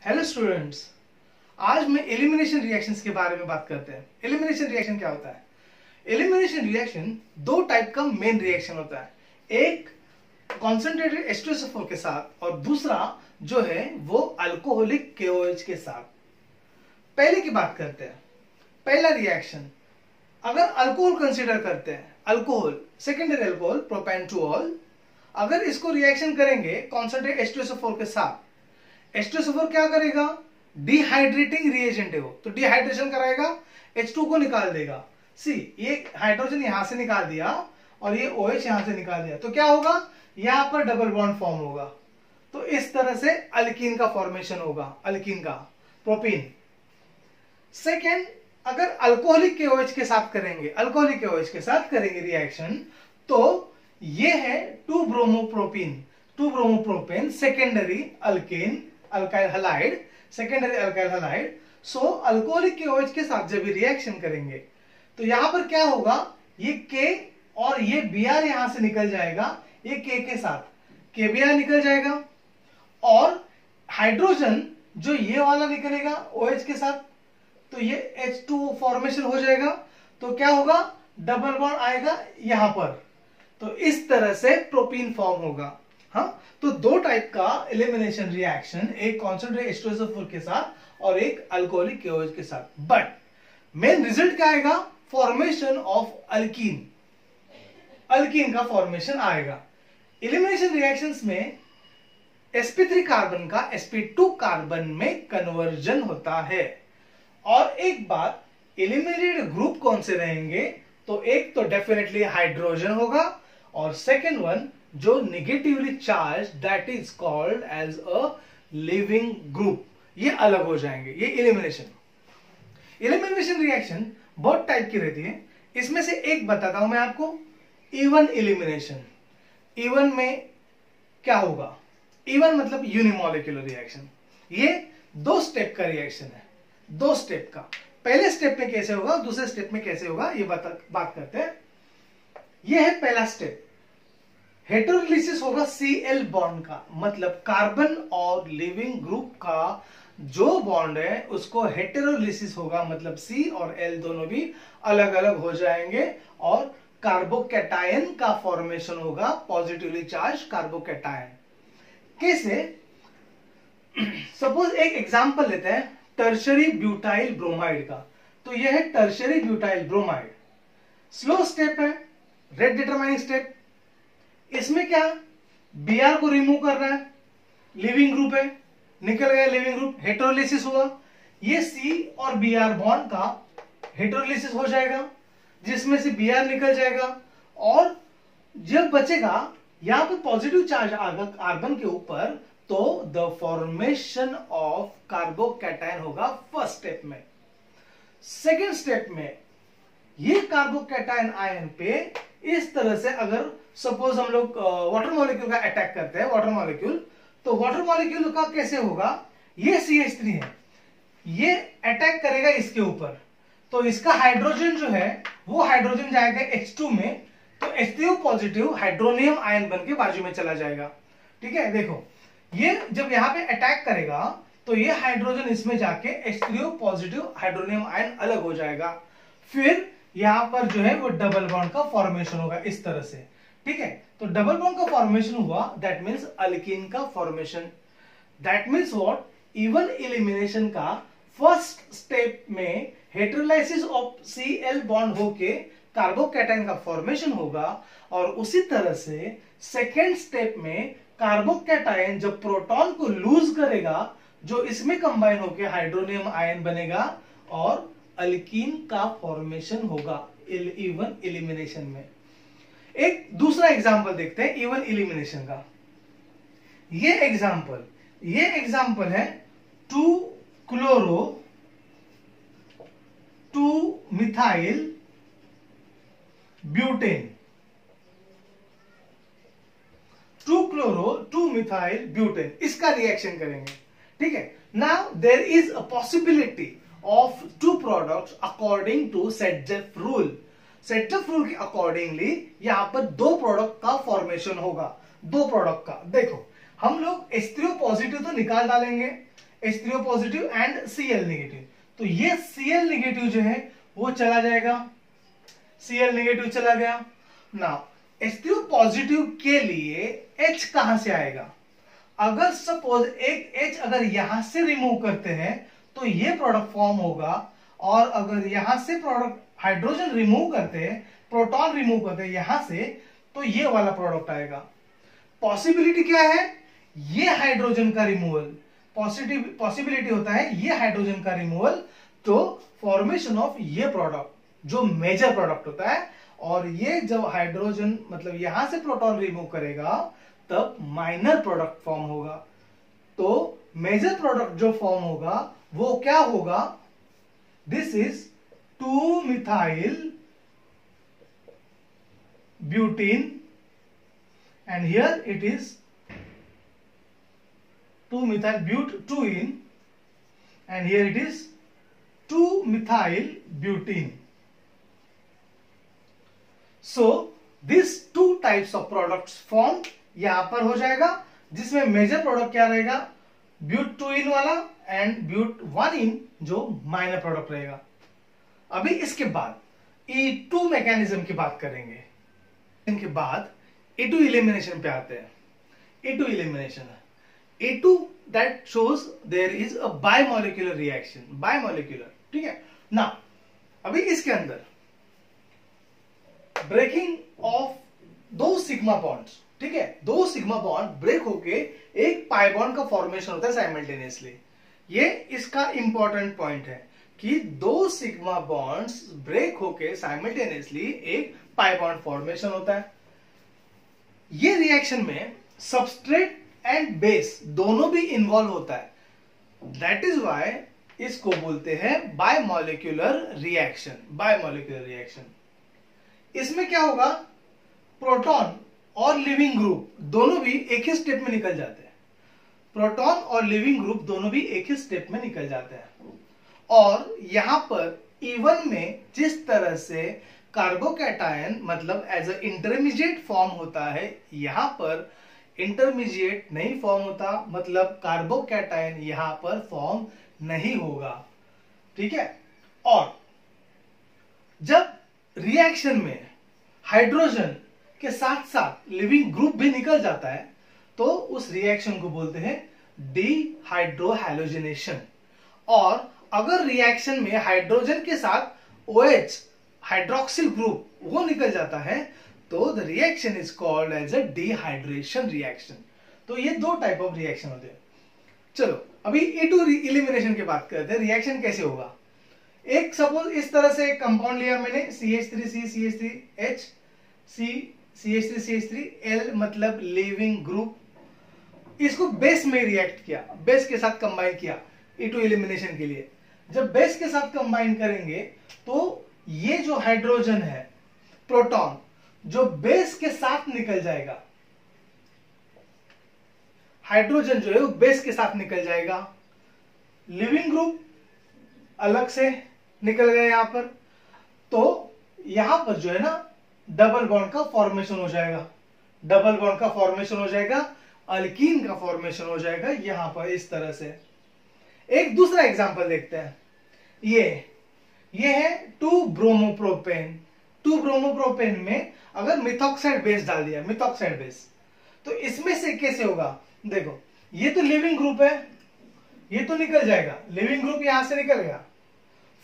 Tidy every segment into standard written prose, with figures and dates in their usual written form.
Hello students, आज मैं elimination reactions के बारे में बात करते हैं। एलिमिनेशन रिएक्शन क्या होता है? एलिमिनेशन रिएक्शन दो टाइप का मेन रिएक्शन होता है, एक कॉन्सेंट्रेटेड H2SO4 के साथ और दूसरा जो है वो अल्कोहलिक KOH के साथ। पहले की बात करते हैं। पहला रिएक्शन, अगर अल्कोहल कंसीडर करते हैं, अल्कोहल सेकेंडरी अल्कोहल प्रोपेनटोल, अगर इसको रिएक्शन करेंगे कॉन्सेंट्रेटेड H2SO4 के साथ, H2SO4 क्या करेगा? डिहाइड्रेटिंग रिएजेंट है वो, तो डिहाइड्रेशन कराएगा, H2 को निकाल देगा। सी, ये हाइड्रोजन यहां से निकाल दिया और ये OH यहां से निकाल दिया, तो क्या होगा? यहां पर डबल बॉन्ड फॉर्म होगा। तो इस तरह से अल्कीन का फॉर्मेशन होगा, अल्कीन का, प्रोपीन। सेकेंड, अगर अल्कोहलिक KOH के साथ करेंगे, अल्कोहलिक KOH के साथ करेंगे रिएक्शन, तो ये है 2-ब्रोमोप्रोपीन, 2-ब्रोमोप्रोपेन secondary alkane alkyl halide, secondary alkyl halide. So alcoholic KOH के साथ जब रिएक्शन करेंगे तो यहां पर क्या होगा? ये K और ये Br यहां से निकल जाएगा, ये K के साथ KBr निकल जाएगा, और हाइड्रोजन जो ये वाला निकलेगा OH के साथ, तो ये H2O फॉर्मेशन हो जाएगा। तो क्या होगा? डबल बॉन्ड आएगा यहां पर, तो इस तरह से प्रोपीन फॉर्म होगा। हाँ, तो दो टाइप का एलिमिनेशन रिएक्शन, एक कॉन्सेंट्रेटेड H2SO4 के साथ और एक अल्कोहलिक KOH के साथ। बट मेन रिजल्ट क्या आएगा? फॉर्मेशन ऑफ अल्कीन, अल्कीन का फॉर्मेशन आएगा। एलिमिनेशन रिएक्शंस में sp3 कार्बन का sp2 कार्बन में कन्वर्जन होता है। और एक बात, एलिमिनेटेड ग्रुप कौन से रहेंगे? तो एक तो डेफिनेटली हाइड्रोजन होगा, और सेकेंड वन जो negatively charge, that is called as a leaving group, ये अलग हो जाएंगे। ये एलिमिनेशन रिएक्शन बहुत टाइप की रहती है। इसमें से एक बताता हूं मैं आपको, इवन एलिमिनेशन। इवन में क्या होगा? इवन मतलब यूनिमॉलिक्यूलर रिएक्शन। ये दो स्टेप का रिएक्शन है, दो स्टेप का। पहले स्टेप में कैसे होगा, दूसरे स्टेप में कैसे होगा, ये बात करते हैं। ये है पहला स्टेप, हेटेरोलिसिस होगा Cl बॉन्ड का, मतलब कार्बन और लिविंग ग्रुप का जो बॉन्ड है उसको हेटेरोलिसिस होगा, मतलब C और L दोनों भी अलग अलग हो जाएंगे और कार्बोकैटायन का फॉर्मेशन होगा, पॉजिटिवली चार्ज कार्बोकैटायन। कैसे? सपोज एक एग्जांपल लेते हैं टर्शरी ब्यूटाइल ब्रोमाइड का। तो यह है tertiary butyl bromide, slow step है, रेट डिटरमाइनिंग स्टेप। इसमें क्या? Br को रिमूव करना है, लिविंग ग्रुप है, निकल गया लिविंग ग्रुप, हेटेरोलिसिस हुआ, ये C और Br बॉन्ड का हेटेरोलिसिस हो जाएगा, जिसमें से Br निकल जाएगा, और जब बचेगा यहां पर पॉजिटिव चार्ज आएगा कार्बन के ऊपर, तो द फॉर्मेशन ऑफ कार्बोकैटायन होगा फर्स्ट स्टेप में। सेकेंड स्टेप में ये कार्बोकैटायन आयन पे इस तरह से, अगर सपोज हम लोग वाटर मॉलिक्यूल का अटैक करते हैं, वाटर मॉलिक्यूल, तो वाटर मॉलिक्यूल का कैसे होगा? ये CH3 है, ये अटैक करेगा इसके ऊपर, तो इसका हाइड्रोजन जो है वो हाइड्रोजन जाएगा H2 में, तो H3O पॉजिटिव हाइड्रोनियम आयन बन के बाजू में चला जाएगा। ठीक है, देखो ये जब यहां पे अटैक करेगा तो ये हाइड्रोजन इसमें जाके H3O पॉजिटिव हाइड्रोनियम आयन अलग हो जाएगा, फिर यहां पर जो है वो डबल बॉन्ड का फॉर्मेशन होगा इस तरह से। ठीक है, तो डबल बॉन्ड का फॉर्मेशन हुआ, दैट मींस अल्कीन का formation. That means what? Even elimination का फर्स्ट स्टेप में हेटेरोलाइसिस ऑफ Cl बॉन्ड होके कार्बोकैटायन का फॉर्मेशन होगा, और उसी तरह से सेकेंड स्टेप में कार्बोकैटायन जब प्रोटॉन को लूज करेगा, जो इसमें कंबाइन होकर हाइड्रोनियम आयन बनेगा और अल्कीन का फॉर्मेशन होगा इवन एलिमिनेशन में। एक दूसरा एग्जांपल देखते हैं इवन एलिमिनेशन का। ये एग्जांपल है 2-क्लोरो 2-मिथाइल ब्यूटेन, 2-क्लोरो 2-मिथाइल ब्यूटेन, इसका रिएक्शन करेंगे। ठीक है, now there is a possibility of two products according to Sedgwick rule. Sedgwick rule के अकॉर्डिंगली यहां पर दो प्रोडक्ट का फॉर्मेशन होगा, दो प्रोडक्ट का। देखो हम लोग H3O पॉजिटिव तो निकाल डालेंगे, H3O positive and Cl negative. तो ये Cl नेगेटिव जो है वो चला जाएगा, Cl नेगेटिव चला गया। नाउ H3O पॉजिटिव के लिए H कहां से आएगा? अगर सपोज एक H अगर यहां से रिमूव करते हैं तो ये प्रोडक्ट फॉर्म होगा, और अगर यहां से प्रोडक्ट हाइड्रोजन रिमूव करते हैं, प्रोटॉन रिमूव करते हैं यहां से, तो ये वाला प्रोडक्ट आएगा। पॉसिबिलिटी क्या है? ये हाइड्रोजन का रिमूवल, पॉसिबिलिटी होता है ये हाइड्रोजन का रिमूवल, तो फॉर्मेशन ऑफ ये प्रोडक्ट जो मेजर प्रोडक्ट होता है। और ये जब हाइड्रोजन मतलब यहां से प्रोटॉन रिमूव करेगा तब माइनर प्रोडक्ट फॉर्म होगा। तो मेजर प्रोडक्ट जो फॉर्म होगा वो क्या होगा? This is 2-methyl butene and here it is 2-methyl but2ene and here it is 2-methyl butene. So these two types of products formed यहां पर हो जाएगा, जिसमें मेजर प्रोडक्ट क्या रहेगा? ब्यूट2इन वाला एंड ब्यूट1इन जो माइनर प्रोडक्ट रहेगा। अभी इसके बाद E2 मैकेनिज्म की बात करेंगे। इनके बाद E2 एलिमिनेशन पे आते हैं। E2 एलिमिनेशन है E2 that shows there is a bimolecular reaction, bimolecular, ठीक है ना। अभी इसके अंदर ब्रेकिंग ऑफ दो सिग्मा बॉन्ड्स, ठीक है, दो सिग्मा बॉन्ड ब्रेक होके एक पाई बॉन्ड का फॉर्मेशन होता है साइमल्टेनियसली। ये इसका इंपॉर्टेंट पॉइंट है कि दो सिग्मा बॉन्ड्स ब्रेक होके साइमल्टेनियसली एक पाई बॉन्ड फॉर्मेशन होता है। ये रिएक्शन में सबस्ट्रेट एंड बेस दोनों भी इन्वॉल्व होता है। दैट इज व्हाई इसको बोलते हैं बायमोलिक्यूलर रिएक्शन, बायमोलिक्यूलर रिएक्शन। इसमें क्या होगा? प्रोटॉन और लिविंग ग्रुप दोनों भी एक ही स्टेप में निकल जाते हैं। प्रोटॉन और लिविंग ग्रुप दोनों भी एक ही स्टेप में निकल जाते हैं। और यहां पर E1 में जिस तरह से कार्बोकैटायन मतलब एज अ इंटरमीडिएट फॉर्म होता है, यहां पर इंटरमीडिएट नहीं फॉर्म होता, मतलब कार्बोकैटायन यहां पर फॉर्म नहीं होगा, ठीक है। और जब रिएक्शन में हाइड्रोजन के साथ साथ लिविंग ग्रुप भी निकल जाता है तो उस रिएक्शन को बोलते हैं डिहाइड्रोहैलोजिनेशन। और अगर रिएक्शन में हाइड्रोजन के साथ OH हाइड्रोक्सिल ग्रुप वो निकल जाता है तो the reaction is called as a dehydration reaction. तो ये दो टाइप ऑफ रिएक्शन होते हैं। चलो अभी E2 एलिमिनेशन की बात करते हैं। रिएक्शन कैसे होगा? एक सपोज इस तरह से एक कंपाउंड लिया मैंने, CH3C CH3H CH3CH3L मतलब लिविंग ग्रुप, इसको बेस में रिएक्ट किया, बेस के साथ कंबाइन किया E2 एलिमिनेशन के लिए। जब बेस के साथ कंबाइन करेंगे तो ये जो हाइड्रोजन है, प्रोटॉन जो बेस के साथ निकल जाएगा, हाइड्रोजन जो है वो बेस के साथ निकल जाएगा, लिविंग ग्रुप अलग से निकल गए यहां पर, तो यहां पर जो है ना डबल बॉन्ड का फॉर्मेशन हो जाएगा, डबल बॉन्ड का फॉर्मेशन हो जाएगा, अल्कीन का फॉर्मेशन हो जाएगा यहां पर इस तरह से। एक दूसरा एग्जांपल देखते हैं। ये है 2-ब्रोमोप्रोपेन। 2-ब्रोमोप्रोपेन में अगर मिथॉक्साइड बेस डाल दिया, मिथॉक्साइड बेस, तो इसमें से कैसे होगा? देखो ये तो लिविंग ग्रुप है, ये तो निकल जाएगा, लिविंग ग्रुप यहां से निकल गया।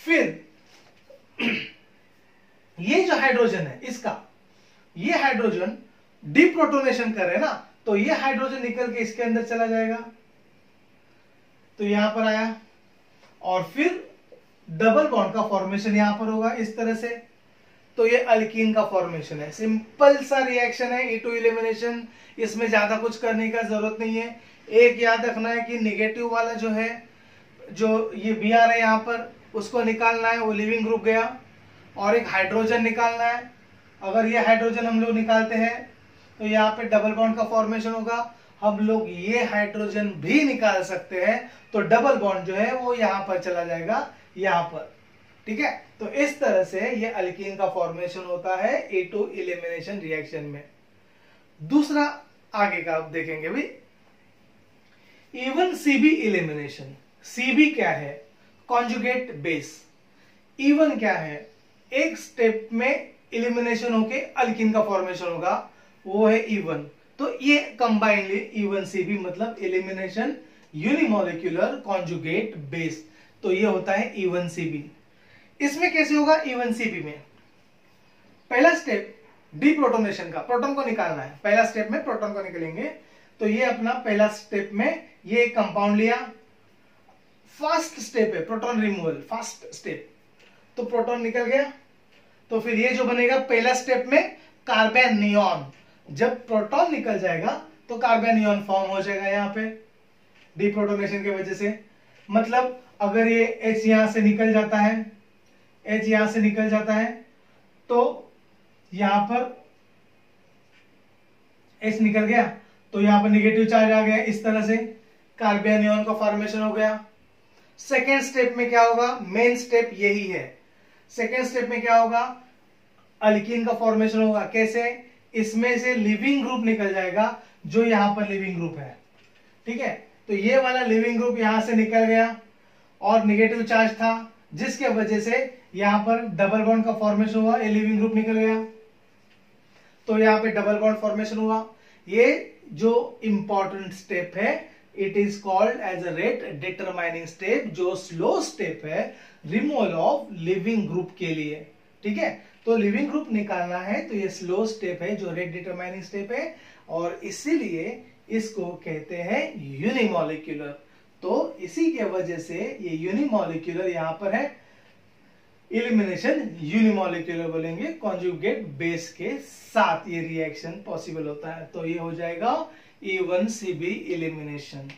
फिर ये जो हाइड्रोजन है इसका, ये हाइड्रोजन डिप्रोटोनेशन करे ना, तो ये हाइड्रोजन निकल के इसके अंदर चला जाएगा, तो यहां पर आया, और फिर डबल बॉन्ड का फॉर्मेशन यहां पर होगा इस तरह से, तो ये अल्कीन का फॉर्मेशन है। सिंपल सा रिएक्शन है E2 एलिमिनेशन, इसमें ज्यादा कुछ करने का जरूरत नहीं है। एक याद रखना है कि नेगेटिव वाला जो है, जो ये Br है यहां पर, उसको निकालना है, वो लिविंग ग्रुप गया, और एक हाइड्रोजन निकालना है। अगर ये हाइड्रोजन हम लोग निकालते हैं तो यहाँ पे डबल बॉन्ड का फॉर्मेशन होगा। हम लोग ये हाइड्रोजन भी निकाल सकते हैं, तो डबल बॉन्ड जो है वो यहाँ पर चला जाएगा, यहाँ पर, ठीक है। तो इस तरह से ये अल्कीन का फॉर्मेशन होता है E2 एलिमिनेशन रिएक्शन में। दूसरा आगे का आप देखेंगे भी E1CB एलिमिनेशन। Cb क्या है? Conjugate base. E1 क्या है? एक स्टेप में इलिमिनेशन होके अल्किन का फॉर्मेशन होगा, वो है E1। तो ये कंबाइनली E1Cb मतलब एलिमिनेशन यूनिमोलिक्यूलर कॉन्जुगेट बेस, तो ये होता है E1Cb। इसमें कैसे होगा? E1Cb में पहला स्टेप डीप्रोटोनेशन का, प्रोटॉन को निकालना है। पहला स्टेप में प्रोटॉन को निकलेंगे, तो ये अपना पहला स्टेप में ये कंपाउंड लिया, फर्स्ट स्टेप है प्रोटॉन रिमूवल, फर्स्ट स्टेप, तो प्रोटॉन निकल गया। तो फिर ये जो बनेगा पहला स्टेप में कार्बेनियन, जब प्रोटॉन निकल जाएगा तो कार्बेनियन फॉर्म हो जाएगा यहां पे डीप्रोटोनेशन की वजह से। मतलब अगर ये H यहां से निकल जाता है, H यहां से निकल जाता है, तो यहां पर H निकल गया, तो यहां पर निगेटिव चार्ज आ गया, इस तरह से कार्बेनियन का फॉर्मेशन हो गया। सेकेंड स्टेप में क्या होगा? मेन स्टेप यही है। सेकेंड स्टेप में क्या होगा? अल्कीन का फॉर्मेशन होगा। कैसे? इसमें से लिविंग ग्रुप निकल जाएगा, जो यहां पर लिविंग ग्रुप है, ठीक है। तो ये वाला लिविंग ग्रुप यहां से निकल गया और निगेटिव चार्ज था, जिसके वजह से यहां पर डबल बॉन्ड का फॉर्मेशन हुआ, ये लिविंग ग्रुप निकल गया, तो यहां पे डबल बॉन्ड फॉर्मेशन हुआ। ये जो इंपॉर्टेंट स्टेप है, it is called as a rate determining step, जो स्लो स्टेप है रिमूवल ऑफ लिविंग ग्रुप के लिए, ठीक है। तो लिविंग ग्रुप निकालना है, तो ये स्लो स्टेप है जो रेट डिटरमाइनिंग स्टेप है, और इसीलिए इसको कहते हैं यूनिमोलिक्यूलर। तो इसी के वजह से ये यूनिमोलिक्यूलर यहां पर है, इलिमिनेशन यूनिमोलिक्यूलर बोलेंगे, कॉन्जुगेट बेस के साथ ये रिएक्शन पॉसिबल होता है। तो ये हो जाएगा E1Cb इलिमिनेशन।